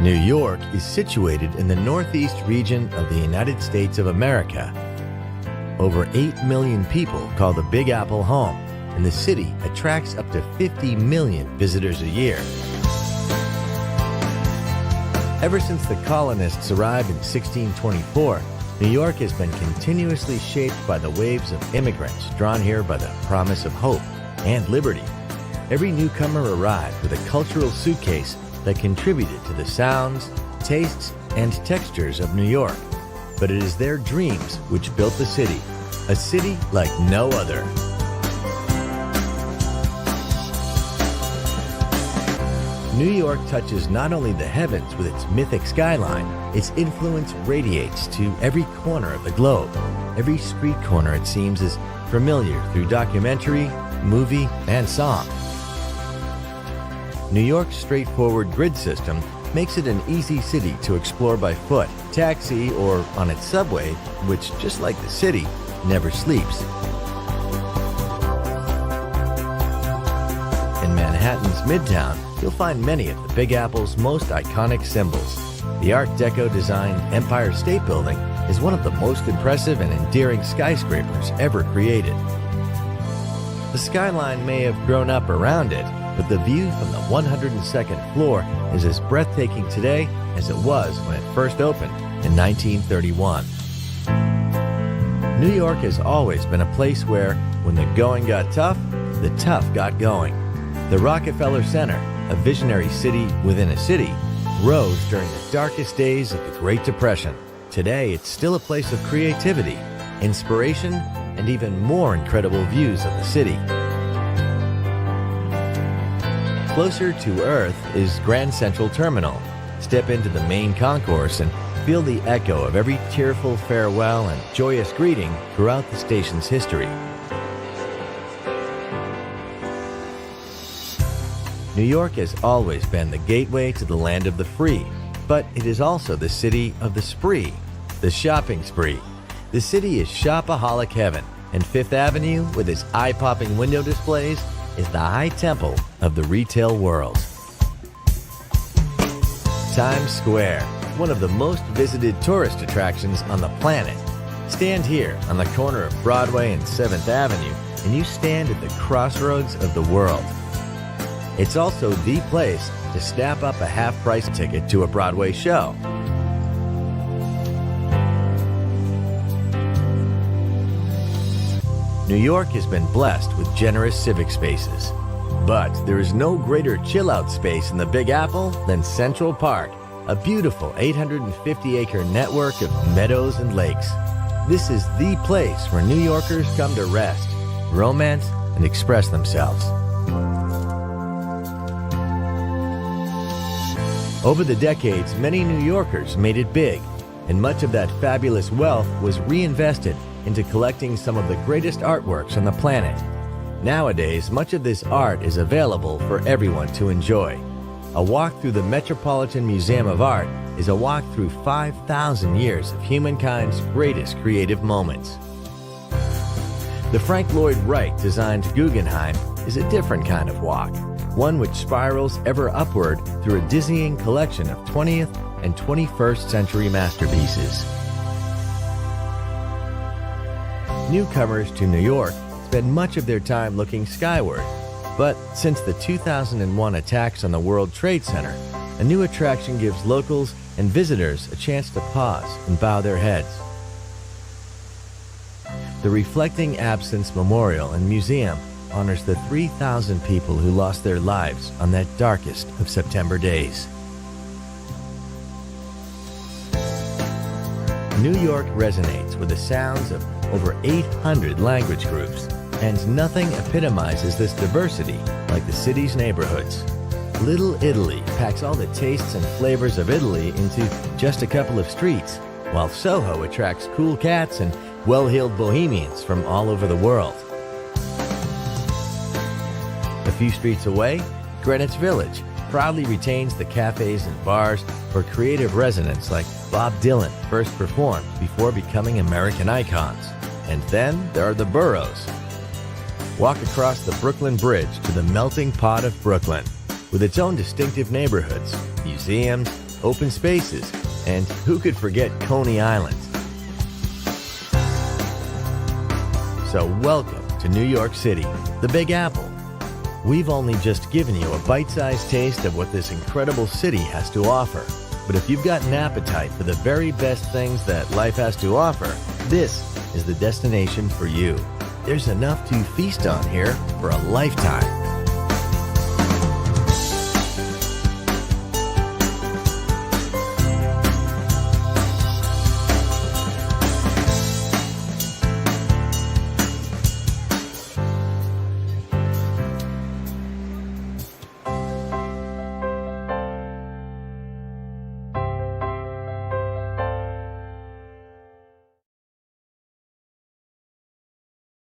New York is situated in the northeast region of the United States of America. Over 8 million people call the Big Apple home, and the city attracts up to 50 million visitors a year. Ever since the colonists arrived in 1624, New York has been continuously shaped by the waves of immigrants drawn here by the promise of hope and liberty. Every newcomer arrived with a cultural suitcase that contributed to the sounds, tastes, and textures of New York. But it is their dreams which built the city, a city like no other. New York touches not only the heavens with its mythic skyline, its influence radiates to every corner of the globe. Every street corner, it seems, is familiar through documentary, movie, and song. New York's straightforward grid system makes it an easy city to explore by foot, taxi, or on its subway, which, just like the city, never sleeps. In Manhattan's Midtown, you'll find many of the Big Apple's most iconic symbols. The Art Deco designed Empire State Building is one of the most impressive and endearing skyscrapers ever created. The skyline may have grown up around it, but the view from the 102nd floor is as breathtaking today as it was when it first opened in 1931. New York has always been a place where, when the going got tough, the tough got going. The Rockefeller Center, a visionary city within a city, rose during the darkest days of the Great Depression. Today, it's still a place of creativity, inspiration, and even more incredible views of the city. Closer to Earth is Grand Central Terminal. Step into the main concourse and feel the echo of every tearful farewell and joyous greeting throughout the station's history. New York has always been the gateway to the land of the free, but it is also the city of the spree, the shopping spree. The city is shopaholic heaven, and Fifth Avenue, with its eye-popping window displays, is the high temple of the retail world. Times Square, one of the most visited tourist attractions on the planet. Stand here on the corner of Broadway and 7th Avenue, and you stand at the crossroads of the world. It's also the place to snap up a half-price ticket to a Broadway show. New York has been blessed with generous civic spaces. But there is no greater chill-out space in the Big Apple than Central Park, a beautiful 850-acre network of meadows and lakes. This is the place where New Yorkers come to rest, romance, and express themselves. Over the decades, many New Yorkers made it big, and much of that fabulous wealth was reinvested into collecting some of the greatest artworks on the planet. Nowadays, much of this art is available for everyone to enjoy. A walk through the Metropolitan Museum of Art is a walk through 5,000 years of humankind's greatest creative moments. The Frank Lloyd Wright-designed Guggenheim is a different kind of walk, one which spirals ever upward through a dizzying collection of 20th and 21st century masterpieces. Newcomers to New York spend much of their time looking skyward, but since the 2001 attacks on the World Trade Center, a new attraction gives locals and visitors a chance to pause and bow their heads. The Reflecting Absence Memorial and Museum honors the 3,000 people who lost their lives on that darkest of September days. New York resonates with the sounds of over 800 language groups, and nothing epitomizes this diversity like the city's neighborhoods. Little Italy packs all the tastes and flavors of Italy into just a couple of streets, while Soho attracts cool cats and well-heeled bohemians from all over the world. A few streets away, Greenwich Village proudly retains the cafes and bars where creative residents like Bob Dylan first performed before becoming American icons. And then there are the boroughs. Walk across the Brooklyn Bridge to the melting pot of Brooklyn, with its own distinctive neighborhoods, museums, open spaces, and who could forget Coney Island? So welcome to New York City, the Big Apple. We've only just given you a bite-sized taste of what this incredible city has to offer. But if you've got an appetite for the very best things that life has to offer, this is the destination for you. There's enough to feast on here for a lifetime.